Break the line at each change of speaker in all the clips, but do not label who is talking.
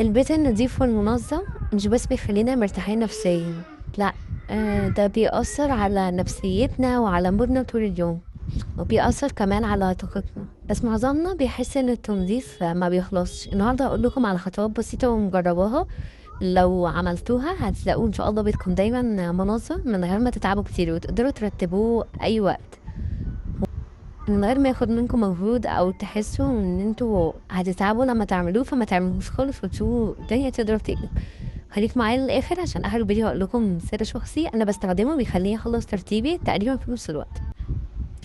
البيت النظيف والمنظم مش بس بيخلينا مرتاحين نفسيا، لا، ده بيأثر على نفسيتنا وعلى مودنا طول اليوم، وبيأثر كمان على طاقتنا. بس معظمنا بيحس ان التنظيف ما بيخلصش. النهارده هقول لكم على خطوات بسيطة ومجرباها، لو عملتوها هتلاقوا ان شاء الله بيتكم دايما منظم من غير ما تتعبوا كتير، وتقدروا ترتبوه اي وقت من غير ما ياخد منكم مجهود او تحسوا ان انتوا هتتعبوا لما تعملوه. فما تعملوش خالص وتشوفوا الدنيا تقدر تقلب. خليك معايا للاخر عشان اخر الفيديو هقول لكم سر شخصي انا بستخدمه بيخليني اخلص ترتيبي تقريبا في نص الوقت.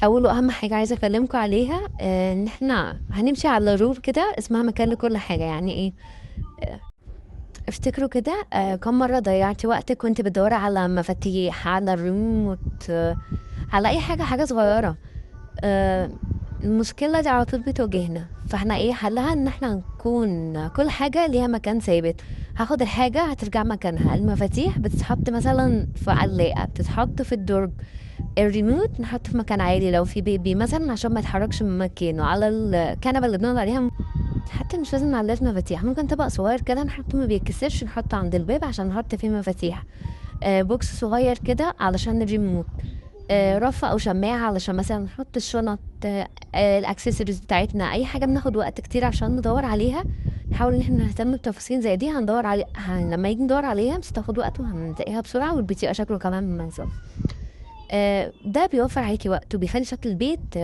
اول واهم حاجه عايزه اكلمكم عليها، ان احنا هنمشي على رول كده اسمها مكان لكل حاجه. يعني ايه؟ افتكروا كده، كم مره ضيعتي وقتك وانت بتدوري على مفاتيح، على الريموت، على اي حاجه صغيره. آه، المشكلة دي على طول بتواجهنا، فاحنا ايه حلها؟ ان احنا نكون كل حاجة ليها مكان ثابت. هاخد الحاجة هترجع مكانها. المفاتيح بتتحط مثلا في علاقة، بتتحط في الدرج. الريموت نحطه في مكان عالي لو في بيبي مثلا عشان ما يتحركش من مكانه. على الكنبة اللي بنقعد عليها حتى مش لازم نعلق مفاتيح، ممكن طبق صغير كده نحطه ما بيتكسرش نحطه عند الباب عشان نحط فيه مفاتيح. بوكس صغير كده علشان الريموت. رف او شماعة علشان مثلا نحط الشنط، الاكسسوارز بتاعتنا، اي حاجة بناخد وقت كتير عشان ندور عليها. نحاول ان احنا نهتم بتفاصيل زي دي، هندور علي لما يجي ندور عليها مش هتاخد وقت وهنلاقيها بسرعة، والبيت يبقى شكله كمان منظم. ده بيوفر عليكي وقت وبيخلي شكل البيت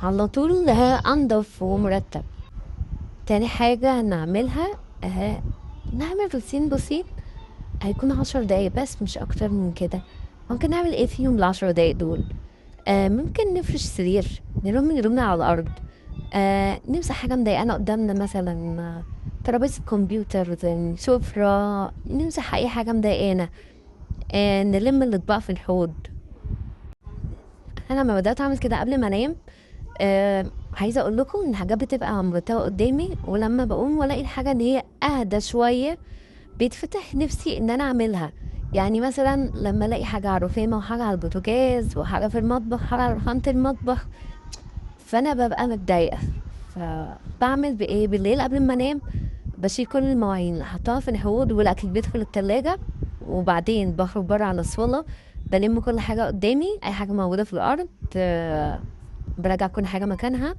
على طول انضف ومرتب. تاني حاجة هنعملها، آه نعمل روتين بسيط، هيكون 10 دقايق بس مش اكتر من كده. ممكن نعمل ايه فيهم ال10 دقايق دول؟ ممكن نفرش سرير، نرمي هدومنا على الارض. نمسح حاجه مضايقانا قدامنا، مثلا ترابيزه كمبيوتر، سفرة، نمسح اي حاجه مضايقانا. نلم الاطباق في الحوض. انا لما بدات اعمل كده قبل ما انام، عايزه اقول لكم ان الحاجات بتبقى مرتبه قدامي، ولما بقوم والاقي الحاجه ان هي اهدى شويه بيتفتح نفسي ان انا اعملها. يعني مثلا لما الاقي حاجه على الرخامه وحاجه على البوتاجاز وحاجه في المطبخ وحاجه على رخامه المطبخ، فانا ببقى متضايقه. فبعمل بايه بالليل قبل ما انام؟ بشيل كل المواعين احطها في الحوض والاكل بيدخل التلاجة، وبعدين بخرج بره على الصالة، بلم كل حاجة قدامي، اي حاجة موجودة في الارض برجع كل حاجة مكانها.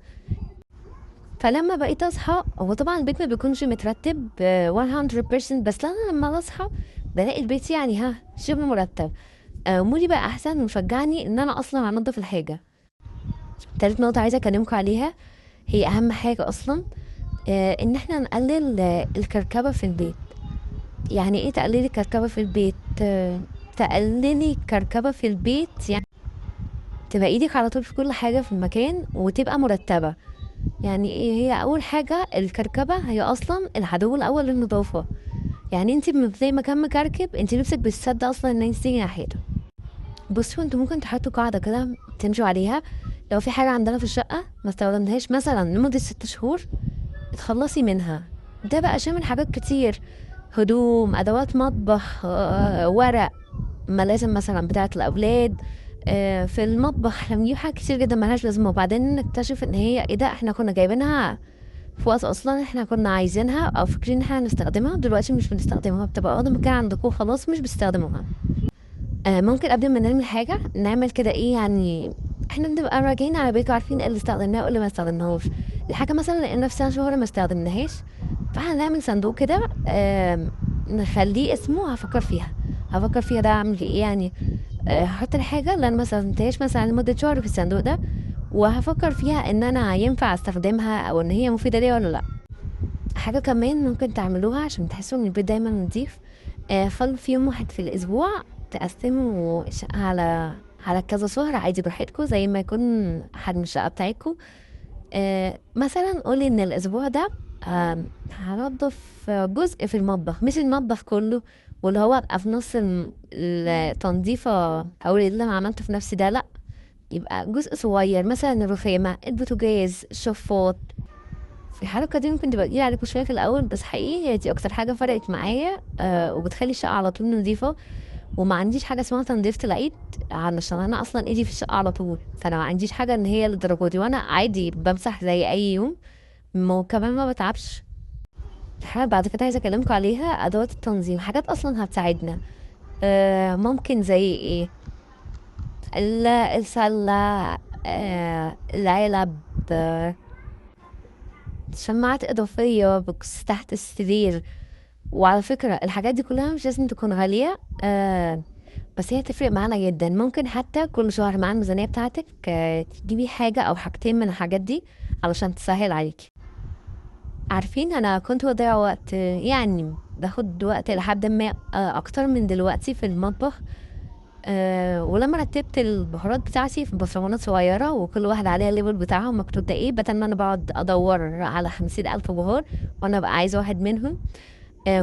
فلما بقيت اصحى، هو طبعا البيت ما بيكونش مترتب 100%، بس انا لما بصحى بلاقي البيت يعني شبه مرتب. مودي بقى احسن ومشجعني ان انا اصلا انضف الحاجه. تالت نقطه عايزه اكلمكم عليها، هي اهم حاجه اصلا، ان احنا نقلل الكركبه في البيت. يعني ايه تقللي الكركبه في البيت؟ تقللي الكركبه في البيت يعني تبقى ايدك على طول في كل حاجه في المكان وتبقى مرتبه. يعني ايه؟ هي اول حاجه الكركبه هي اصلا العدو الاول للنظافه. يعني انت زي ما كان مكركب انت نفسك بتصدق اصلا ان انت تيجي ناحيته. بصوا، انتوا ممكن تحطوا قاعده كده تمشوا عليها. لو في حاجه عندنا في الشقه ما استخدمناهاش مثلا لمده 6 شهور، اتخلصي منها. ده بقى شامل حاجات كتير: هدوم، ادوات مطبخ، ورق، ملازم مثلا بتاعه الاولاد. في المطبخ احنا بنجيب حاجات كتير جدا ملهاش لازمه، وبعدين نكتشف ان هي ايه ده، احنا كنا جايبينها في وقت اصلا احنا كنا عايزينها او فاكرين ان احنا هنستخدمها، دلوقتي مش بنستخدمها، بتبقى واخده مكان عندكم خلاص مش بتستخدموها. ممكن قبل ما نعمل حاجه نعمل كده ايه، يعني احنا بنبقى راجعين على بيت عارفين ايه اللي استخدمناه وايه اللي ما استخدمناهوش. الحاجه مثلا لقينا نفسنا شهور ما استخدمناهاش، فاحنا نعمل صندوق كده، نخليه اسمه هفكر فيها. هفكر فيها ده اعمل ايه يعني؟ هحط الحاجه اللي انا ما استخدمتهاش مثلا لمده شهر في الصندوق ده، وهفكر فيها ان انا ينفع استخدمها او ان هي مفيده ليا ولا لا. حاجة كمان ممكن تعملوها عشان تحسوا ان البيت دايما نضيف، خلوا في يوم واحد في الاسبوع تقسموا الشقة على كذا شهر عادي براحتكم، زي ما يكون حد من الشقة بتاعتكم. مثلا قولي ان الاسبوع ده هنضف جزء في المطبخ، مش المطبخ كله، واللي هو ابقى في نص التنظيفة او اللي انا عملته في نفسي ده لا، يبقى جزء صغير مثلا الرخامة، البوتاجاز، الشفاط. الحركة دي ممكن تبقى تقيلة عليكم شوية في الأول، بس حقيقي هي دي أكتر حاجة فرقت معايا، وبتخلي الشقة على طول نظيفة. وما عنديش حاجة اسمها تنظيفة العيد، علشان أنا أصلا إيدي في الشقة على طول، فأنا ما عنديش حاجة إن هي للدرجة دي، وأنا عادي بمسح زي أي يوم، وكمان ما بتعبش. الحاجة بعد كده عايزة اكلمكم عليها ادوات التنظيم، حاجات اصلا هتساعدنا. ممكن زي ايه؟ السلة، العلب، آه شماعات اضافية، بوكس تحت السرير. وعلى فكرة الحاجات دي كلها مش لازم تكون غالية، بس هي تفرق معانا جدا. ممكن حتى كل شهر مع الميزانية بتاعتك تجيبي حاجة او حاجتين من الحاجات دي علشان تسهل عليكي. عارفين انا كنت بضيع وقت، يعني باخد وقت لحد ما اكتر من دلوقتي في المطبخ. ولما رتبت البهارات بتاعتي في برطمانات صغيرة وكل واحد عليها الليبل بتاعها مكتوب ده ايه، بدل ما انا بقعد ادور على 50,000 بهار وانا بقى عايزة واحد منهم.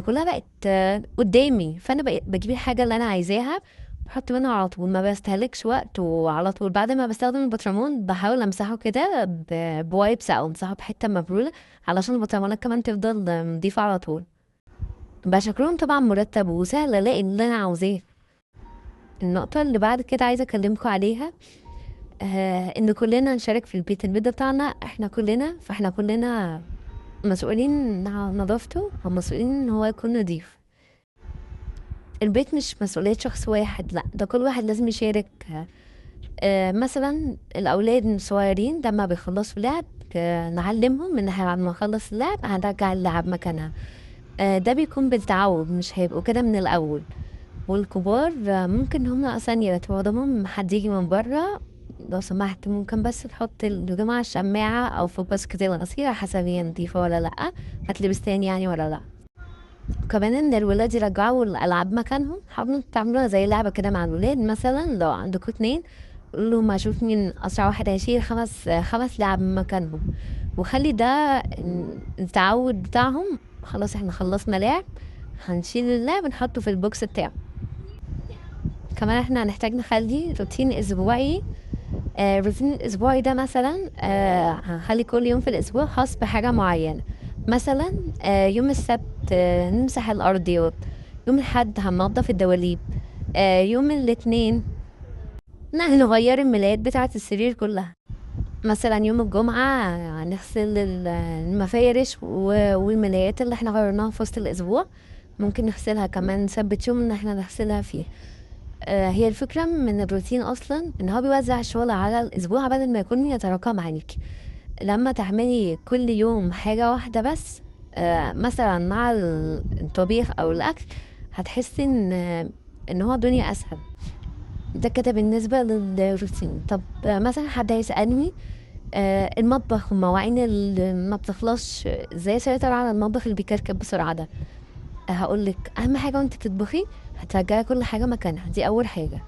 كلها بقت قدامي، فانا بقيت بجيب الحاجة اللي انا عايزاها، بحط منها على طول، ما بستهلكش وقت. وعلى طول بعد ما بستخدم البطرمان بحاول امسحه كده بوايبس او امسحه بحتة مبلولة علشان البطرمانات كمان تفضل نضيفة على طول. بقى شكلهم طبعا مرتب وسهل الاقي اللي انا عاوزاه. النقطة اللي بعد كده عايزة اكلمكم عليها، ان كلنا نشارك في البيت ده بتاعنا احنا كلنا، فاحنا كلنا مسؤولين عن نظافته ومسؤولين ان هو يكون نظيف. البيت مش مسؤولية شخص واحد، لا ده كل واحد لازم يشارك. مثلا الأولاد الصغيرين لما بيخلصوا لعب، نعلمهم إن احنا بعد ما نخلص اللعب هنرجع اللعب مكانها. ده بيكون بالتعود، مش هيبقوا كده من الأول. والكبار ممكن هم أصلا يتوضموا حد يجي من بره، لو سمحت ممكن بس تحط الهدوم على الشماعة أو في باسكت الغسيل على حسب هي نضيفة ولا لأ، هتلبس تاني يعني ولا لأ. كمان ان الولاد يرجعوا الالعاب مكانهم، حاولوا تعملوها زي لعبه كده مع الولاد. مثلا لو عندكم اتنين، قولوا ما اشوف مين اسرع واحد هيشيل خمس لعب مكانهم، وخلي ده التعود بتاعهم. خلاص احنا خلصنا لعب، هنشيل اللعب نحطه في البوكس بتاعه. كمان احنا هنحتاج نخلي روتين اسبوعي. روتين الاسبوعي ده مثلا هنخلي كل يوم في الاسبوع خاص بحاجه معينه. مثلا يوم السبت نمسح الارضيات، يوم الاحد هننضف الدواليب، يوم الاثنين نغير الملايات بتاعه السرير كلها. مثلا يوم الجمعه هنغسل المفارش والملايات اللي احنا غيرناها في وسط الاسبوع، ممكن نغسلها كمان، نثبت يوم ان احنا نغسلها فيه. هي الفكرة من الروتين أصلا إن هو بيوزع الشغل على الأسبوع بدل ما يكون يتراكم عليك. لما تعملي كل يوم حاجة واحدة بس، مثلا مع الطبيخ أو الأكل، هتحسي إن هو الدنيا أسهل. ده كده بالنسبة للروتين. طب مثلا حد هيسألني المطبخ والمواعين اللي ما بتخلصش، ازاي اسيطر على المطبخ اللي بيكركب بسرعة ده؟ هقولك أهم حاجة وانت بتطبخي هترجعي كل حاجة مكانها، دي أول حاجة.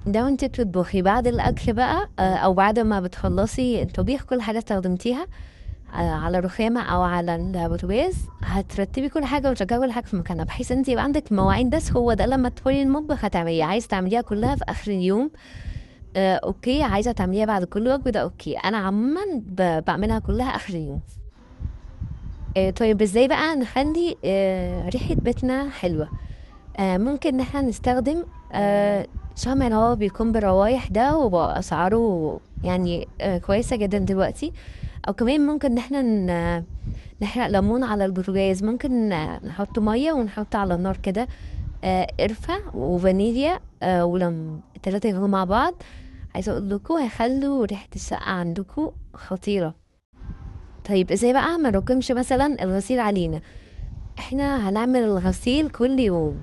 ده وانت بتطبخي بعد الاكل بقى، او بعد ما بتخلصي الطبيخ كل حاجه استخدمتيها على رخامه او على البوتاجاز، هترتبي كل حاجه وترجعي كل حاجه في مكانها، بحيث انت يبقى عندك مواعين. بس هو ده لما تدخلي المطبخ هتعمليه، عايز تعمليها كلها في اخر اليوم اوكي، عايزه تعمليها بعد كل وجبه ده اوكي. انا عموما بعملها كلها اخر اليوم. طيب ازاي بقى نخلي ريحه بيتنا حلوه؟ ممكن ان احنا نستخدم شمع اللي هو بيكون بالروايح ده، وبأسعاره يعني كويسة جدا دلوقتي. او كمان ممكن ان احنا نحرق ليمون على البوتاجاز، ممكن نحط مية ونحط على النار كده قرفة وفانيليا ولم التلاتة يغلوا مع بعض. عايزة اقول لكم هيخلوا ريحة الشقة عندكم خطيرة. طيب ازاي بقى ما نركمش مثلا الغسيل علينا؟ احنا هنعمل الغسيل كل يوم.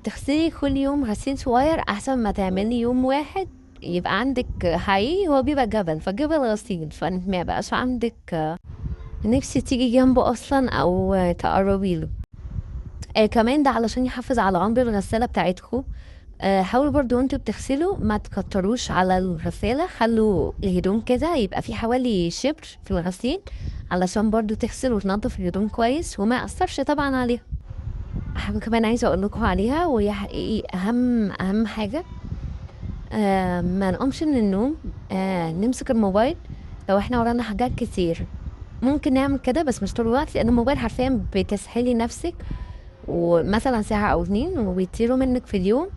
تغسلي كل يوم غسيل صغير احسن ما تعملي يوم واحد يبقى عندك حقيقي هو بيبقى جبل، فجبل غسيل، فانت ما بقاش عندك نفسي تيجي جنبه اصلا او تقربي له. كمان ده علشان يحافظ على عمر الغسالة بتاعتكم. حاولوا برضو وانتوا بتغسلوا ما تكتروش على الغسالة، خلوا الهدوم كده يبقى في حوالي شبر في الغسيل، علشان برضو تغسل وتنظف الهدوم كويس وما يأثرش طبعا عليها. حاجة كمان عايزة اقول لكم عليها وهي حقيقي اهم حاجة، ما نقومش من النوم نمسك الموبايل لو احنا ورانا حاجات كتير. ممكن نعمل كده بس مش طول الوقت، لان الموبايل حرفيا بتسحلي نفسك ومثلا ساعة او اتنين وبيطيروا منك في اليوم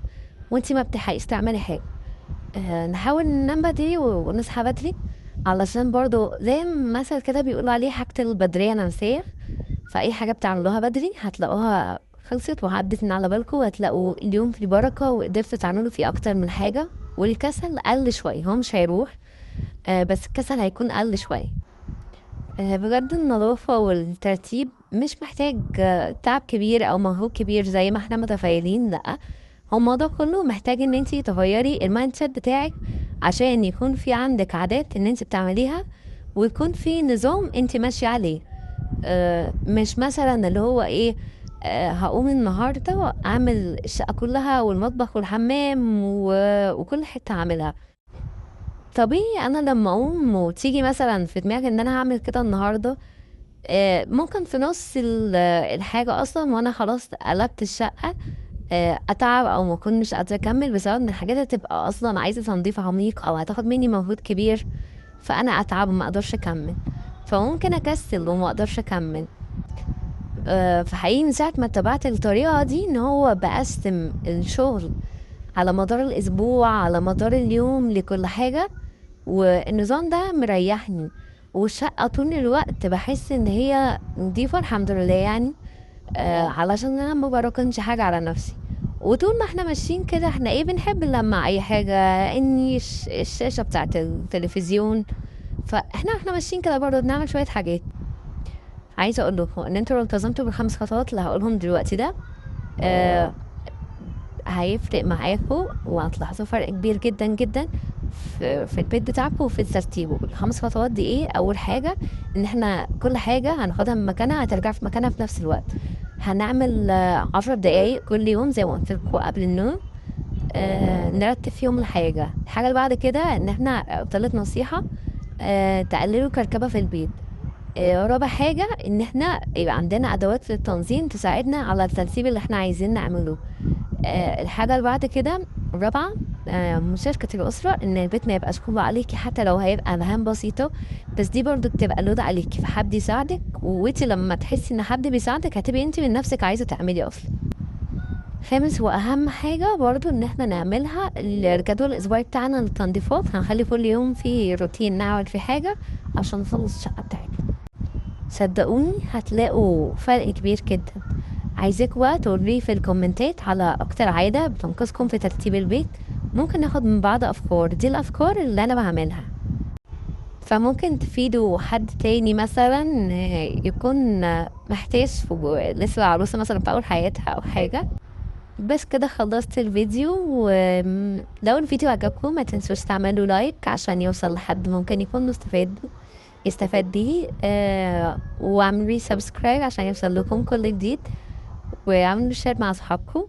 وانتي ما بتحقيش تعملي حاجة. نحاول ننام بدري ونصحى بدري علشان برضو زي مثل كده بيقولوا عليه حاجة البدرية نمسية. فأي حاجة بتعملوها بدري هتلاقوها خلصت وعدت من على بالكم، وهتلاقوا اليوم فيه بركة وقدرتوا تعملوا فيه أكتر من حاجة. والكسل قل شوية، هو مش هيروح، بس الكسل هيكون قل شوية. بجد النظافة والترتيب مش محتاج تعب كبير أو مجهود كبير زي ما احنا متخيلين، لأ. هو الموضوع كله محتاج ان انتي تغيري المايند سيت بتاعك عشان يكون في عندك عادات ان انتي بتعمليها، ويكون في نظام انتي ماشية عليه. مش مثلا اللي هو ايه، هقوم النهارده اعمل الشقه كلها والمطبخ والحمام وكل حته اعملها. طبيعي انا لما اقوم وتيجي مثلا في دماغي ان انا هعمل كده النهارده، ممكن في نص الحاجه اصلا وانا خلاص قلبت الشقه، اتعب او ما اكون مش قادره اكمل بسبب ان الحاجات هتبقى اصلا عايزه تنظيف عميق او هتاخد مني مجهود كبير، فانا اتعب وما اقدرش اكمل، فممكن اكسل وما اقدرش اكمل. فحقيقي من ساعة ما اتبعت الطريقة دي ان هو بقسم الشغل على مدار الاسبوع على مدار اليوم لكل حاجة، والنظام ده مريحني. والشقة طول الوقت بحس ان هي نضيفة الحمد لله يعني، علشان انا ما براكمش حاجة على نفسي. وطول ما احنا ماشيين كده احنا ايه بنحب نلمع اي حاجة، اني الشاشة بتاعت التلفزيون. فاحنا ماشيين كده برضه بنعمل شوية حاجات. عايزة اقول لكم ان انتوا لو التزمتوا بالخمس خطوات اللي هقولهم دلوقتي ده، آه هيفرق معاكم وهتلاحظوا فرق كبير جدا جدا في البيت بتاعكم وفي ترتيبه. الخمس خطوات دي ايه؟ اول حاجة ان احنا كل حاجة هناخدها من مكانها هترجع في مكانها في نفس الوقت. هنعمل 10 دقايق كل يوم زي ما قلت لكم قبل النوم، نرتب فيهم الحاجة اللي بعد كده ان احنا تالت نصيحة، تقللوا كركبة في البيت. رابع حاجة ان احنا يبقى عندنا ادوات للتنظيم تساعدنا على الترتيب اللي احنا عايزين نعمله. الحاجة اللي بعد كده الرابعة، مشاركة الأسرة، إن البيت ما يبقاش كله عليكي حتى لو هيبقى مهام بسيطة، بس دي برضو بتبقى لود عليكي فحد يساعدك، وانتي لما تحسي ان حد بيساعدك هتبقي انتي من نفسك عايزة تعملي أصلا. خامس وأهم حاجة برضو إن احنا نعملها الجدول الأسبوعي بتاعنا للتنظيفات، هنخلي كل يوم في روتين نعمل فيه حاجة عشان نخلص الشقة بتاعتنا. صدقوني هتلاقوا فرق كبير جدا. عايزاكوا بقى تقولي في الكومنتات على اكتر عادة بتنقذكم في ترتيب البيت، ممكن ناخد من بعض افكار. دي الافكار اللي انا بعملها، فممكن تفيدوا حد تاني مثلا يكون محتاج لسه عروسة مثلا في اول حياتها او حاجة. بس كده خلصت الفيديو، ولو الفيديو عجبكم ما تنسوش تعملوا لايك عشان يوصل لحد ممكن يكون يستفاد بيه، واعملوا سبسكرايب عشان يوصل لكم كل جديد، واعملوا شير مع اصحابكم.